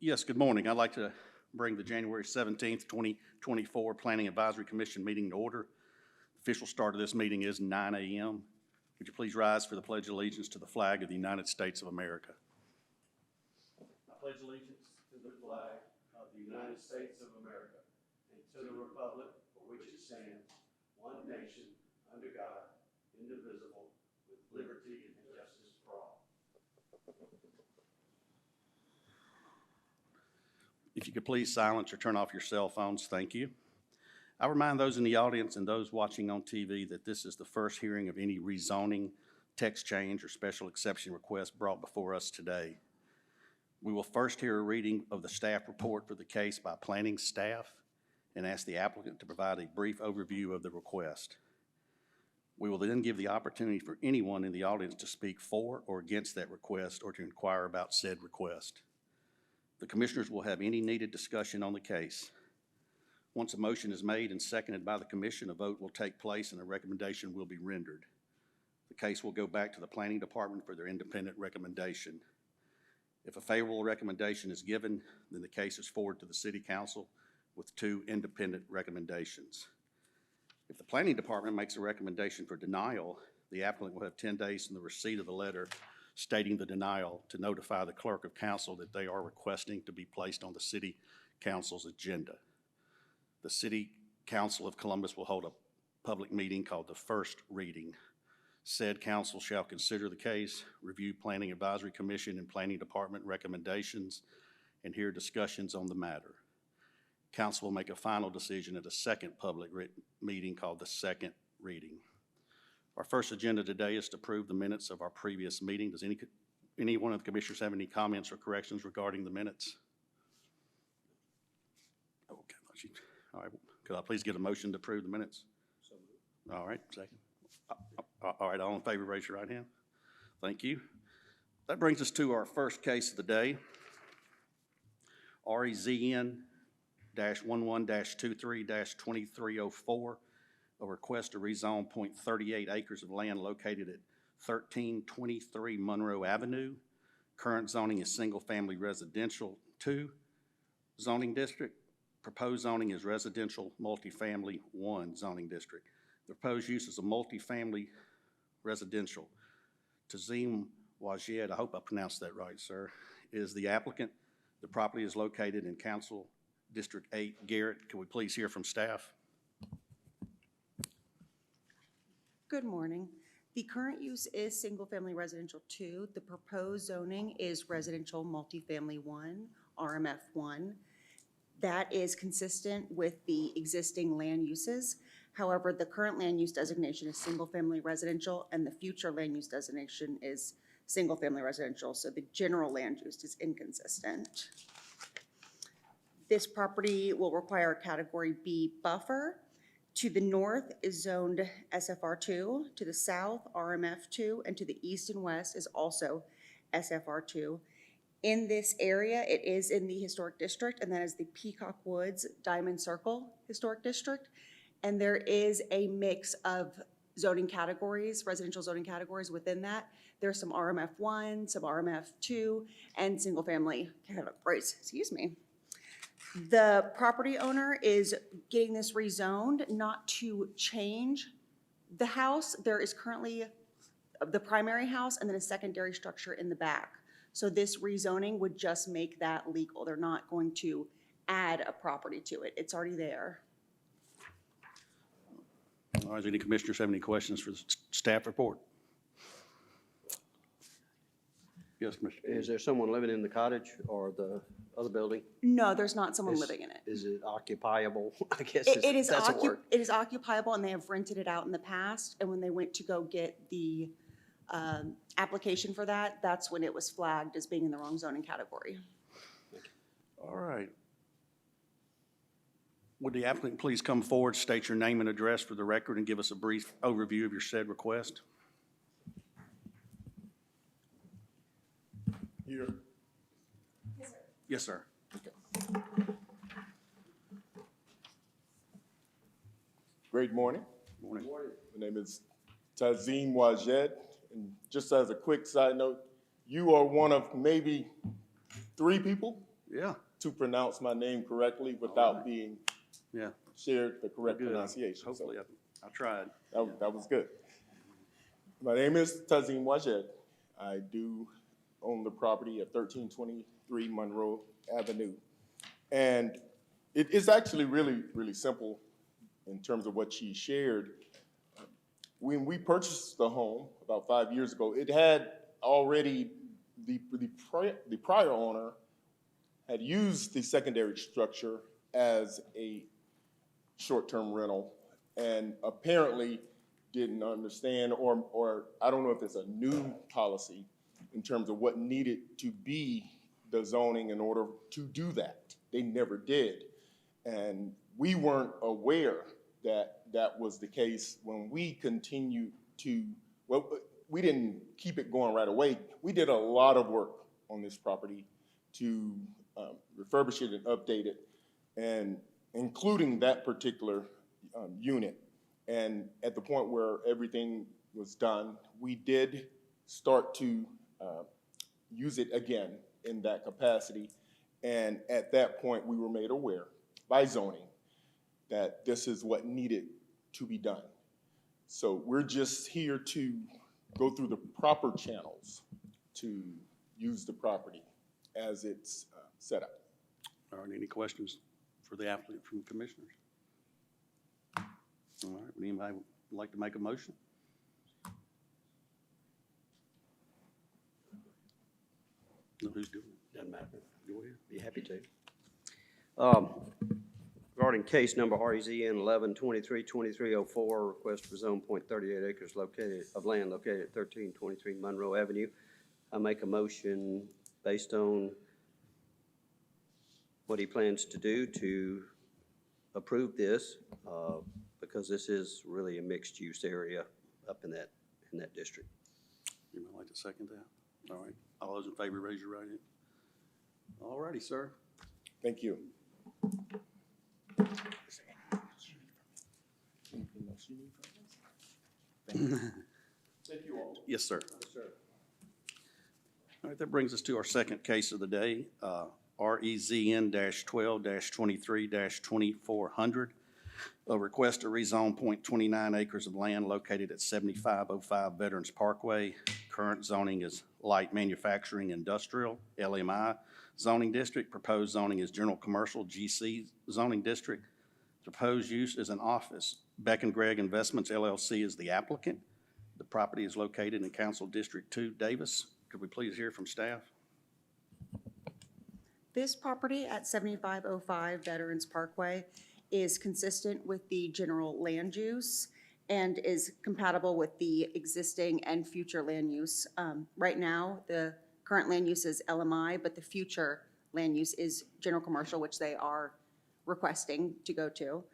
Yes, good morning. I'd like to bring the January 17th, 2024 Planning Advisory Commission meeting to order. The official start of this meeting is 9 a.m. Would you please rise for the Pledge of Allegiance to the flag of the United States of America? I pledge allegiance to the flag of the United States of America and to the republic for which it stands, one nation, under God, indivisible, with liberty and justice for all. If you could please silence or turn off your cell phones, thank you. I remind those in the audience and those watching on TV that this is the first hearing of any rezoning, text change, or special exception request brought before us today. We will first hear a reading of the staff report for the case by planning staff and ask the applicant to provide a brief overview of the request. We will then give the opportunity for anyone in the audience to speak for or against that request or to inquire about said request. The commissioners will have any needed discussion on the case. Once a motion is made and seconded by the commission, a vote will take place and a recommendation will be rendered. The case will go back to the planning department for their independent recommendation. If a favorable recommendation is given, then the case is forwarded to the city council with 2 independent recommendations. If the planning department makes a recommendation for denial, the applicant will have 10 days from the receipt of the letter stating the denial to notify the clerk of council that they are requesting to be placed on the city council's agenda. The City Council of Columbus will hold a public meeting called the first reading. Said council shall consider the case, review Planning Advisory Commission and Planning Department recommendations, and hear discussions on the matter. Council will make a final decision at a second public meeting called the second reading. Our first agenda today is to approve the minutes of our previous meeting. Does any one of the commissioners have any comments or corrections regarding the minutes? Okay, all right. Could I please get a motion to approve the minutes? So moved. All right, second. All right, all in favor, raise your right hand. Thank you. That brings us to our first case of the day. REZN-11-23-2304. A request to rezone .38 acres of land located at 1323 Monroe Avenue. Current zoning is single-family residential 2 zoning district. Proposed zoning is residential multifamily 1 zoning district. The proposed use is a multifamily residential. Tazim Wajed, I hope I pronounced that right, sir, is the applicant. The property is located in Council District 8, Garrett. Can we please hear from staff? Good morning. The current use is single-family residential 2. The proposed zoning is residential multifamily 1, RMF 1. That is consistent with the existing land uses. However, the current land use designation is single-family residential and the future land use designation is single-family residential, so the general land use is inconsistent. This property will require a Category B buffer. To the north is zoned SFR2, to the south RMF2, and to the east and west is also SFR2. In this area, it is in the historic district, and that is the Peacock Woods Diamond Circle Historic District. And there is a mix of zoning categories, residential zoning categories within that. There's some RMF1, some RMF2, and single family categories, excuse me. The property owner is getting this rezoned not to change the house. There is currently the primary house and then a secondary structure in the back. So this rezoning would just make that legal. They're not going to add a property to it. It's already there. All right, does any commissioners have any questions for the staff report? Yes, Mr. Is there someone living in the cottage or the other building? No, there's not someone living in it. Is it occupiable? I guess It is that's a word. It is occupiable, and they have rented it out in the past. And when they went to go get the application for that, that's when it was flagged as being in the wrong zoning category. All right. Would the applicant please come forward, state your name and address for the record, and give us a brief overview of your said request? Here. Yes, sir. Great morning. Morning. My name is Tazim Wajed, and just as a quick side note, you are one of maybe 3 people Yeah, to pronounce my name correctly without right. being yeah. shared the correct Good. pronunciation. So Hopefully, I tried. that was good. My name is Tazim Wajed. I do own the property at 1323 Monroe Avenue. And it is actually really, really simple in terms of what she shared. When we purchased the home about 5 years ago, it had already, the prior owner had used the secondary structure as a short-term rental and apparently didn't understand, or I don't know if it's a new policy in terms of what needed to be the zoning in order to do that. They never did. And we weren't aware that that was the case when we continued to, well, we didn't keep it going right away. We did a lot of work on this property to refurbish it and update it, and including that particular unit. And at the point where everything was done, we did start to use it again in that capacity. And at that point, we were made aware by zoning that this is what needed to be done. So we're just here to go through the proper channels to use the property as it's set up. All right, any questions for the applicant from commissioners? All right, would anybody like to make a motion? No, who's doing it? Doesn't matter. Go ahead. Be happy to. Regarding case number REZN 1123-2304, request for zone .38 acres of land located at 1323 Monroe Avenue. I make a motion based on what he plans to do to approve this, because this is really a mixed-use area up in that district. You might like to second that? All right, all those in favor, raise your right hand. All righty, sir. Thank you. Thank you all. Yes, sir. All right, that brings us to our second case of the day, REZN-12-23-2400. A request to rezone .29 acres of land located at 7505 Veterans Parkway. Current zoning is light manufacturing industrial, LMI zoning district. Proposed zoning is general commercial, GC zoning district. Proposed use is an office. Beck and Gregg Investments LLC is the applicant. The property is located in Council District 2, Davis. Could we please hear from staff? This property at 7505 Veterans Parkway is consistent with the general land use and is compatible with the existing and future land use. Right now, the current land use is LMI, but the future land use is general commercial, which they are requesting to go to.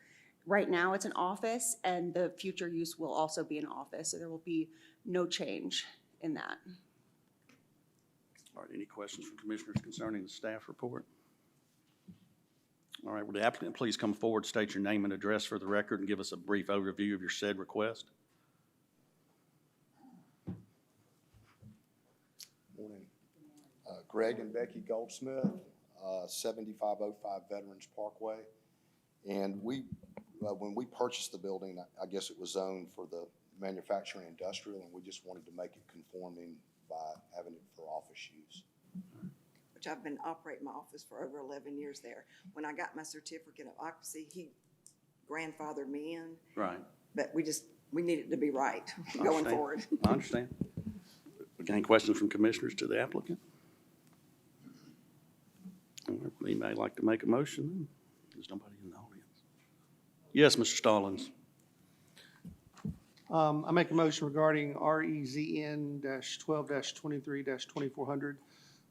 Right now, it's an office, and the future use will also be an office, so there will be no change in that. All right, any questions from commissioners concerning the staff report? All right, will the applicant please come forward, state your name and address for the record, and give us a brief overview of your said request? Morning. Greg and Becky Goldsmith, 7505 Veterans Parkway. And when we purchased the building, I guess it was zoned for the manufacturing industrial, and we just wanted to make it conforming by having it for office use. Which I've been operating my office for over 11 years there. When I got my certificate of occupancy, he grandfathered me in. Right. But we need it to be right I going understand. forward. I understand. Any questions from commissioners to the applicant? All right, would anybody like to make a motion? There's nobody in the audience. Yes, Mr. Stallings. I make a motion regarding REZN-12-23-2400.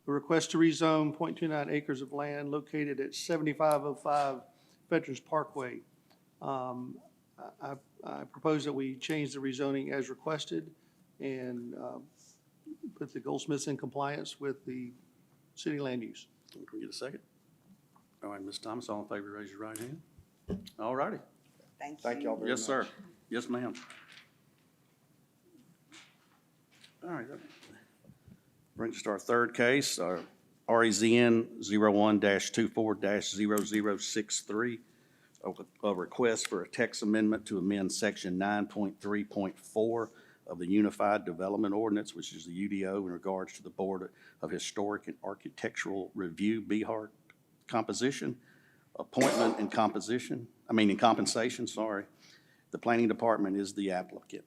A request to rezone .29 acres of land located at 7505 Veterans Parkway. I propose that we change the rezoning as requested and put the Goldsmiths in compliance with the city land use. Can we get a second? All right, Ms. Thomas, all in favor, raise your right hand. All righty. Thank you. Thank y'all very much. Yes, sir. Yes, ma'am. All right. That brings us to our third case, our REZN 01-24-0063, a request for a text amendment to amend section 9.3.4 of the Unified Development Ordinance, which is the UDO, in regards to the Board of Historic and Architectural Review, BHAR composition, appointment and compensation, sorry. The Planning Department is the applicant.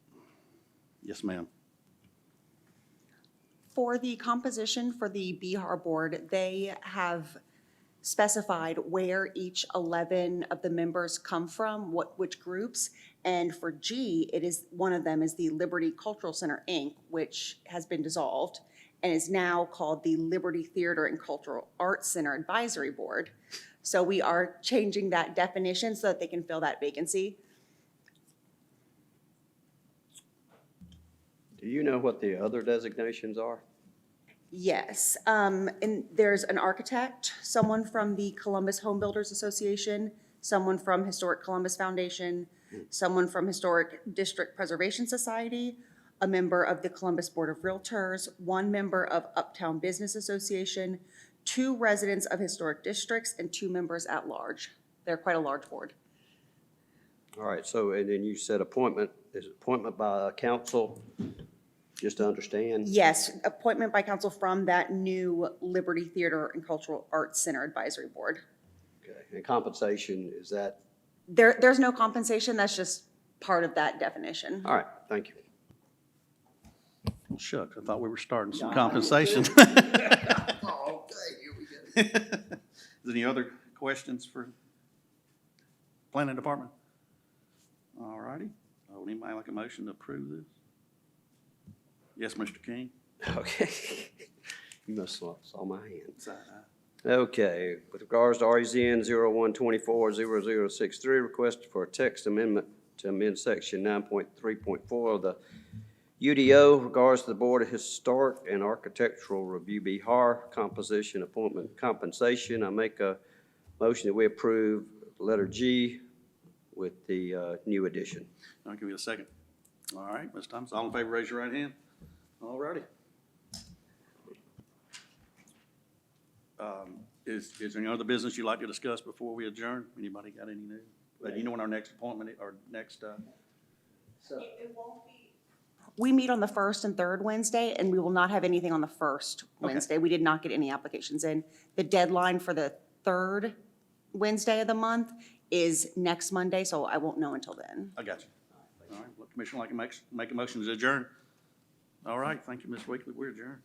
Yes, ma'am. For the composition for the BHAR board, they have specified where each 11 of the members come from, which groups. And for G, one of them is the Liberty Cultural Center, Inc., which has been dissolved and is now called the Liberty Theater and Cultural Arts Center Advisory Board. So we are changing that definition so that they can fill that vacancy. Do you know what the other designations are? Yes, and there's an architect, someone from the Columbus Home Builders Association, someone from Historic Columbus Foundation, someone from Historic District Preservation Society, a member of the Columbus Board of Realtors, one member of Uptown Business Association, 2 residents of historic districts, and 2 members at large. They're quite a large board. All right, so, and then you said appointment, is it appointment by council, just to understand? Yes, appointment by council from that new Liberty Theater and Cultural Arts Center Advisory Board. Okay, and compensation, is that, There's no compensation, that's just part of that definition. all right, thank you. Well, shucks, I thought we were starting some compensation. Is there any other questions for Planning Department? All righty. Would anybody like a motion to approve this? Yes, Mr. King? Okay. You must saw my hand. Okay, with regards to REZN 01-24-0063, request for a text amendment to amend section 9.3.4 of the UDO, regards to the Board of Historic and Architectural Review, BHAR, composition, appointment, compensation. I make a motion that we approve letter G with the new addition. I'll give you a second. All right, Ms. Thomas, all in favor, raise your right hand. All righty. Is there any other business you'd like to discuss before we adjourn? Anybody got any news? Do you know when our next appointment, or next, We meet on the first and third Wednesday, and we will not have anything on the first Okay. Wednesday. We did not get any applications in. The deadline for the third Wednesday of the month is next Monday, so I won't know until then. I got you. All right, well, Commissioner, like to make a motion to adjourn. All right, thank you, Ms. Weekly, we're adjourned.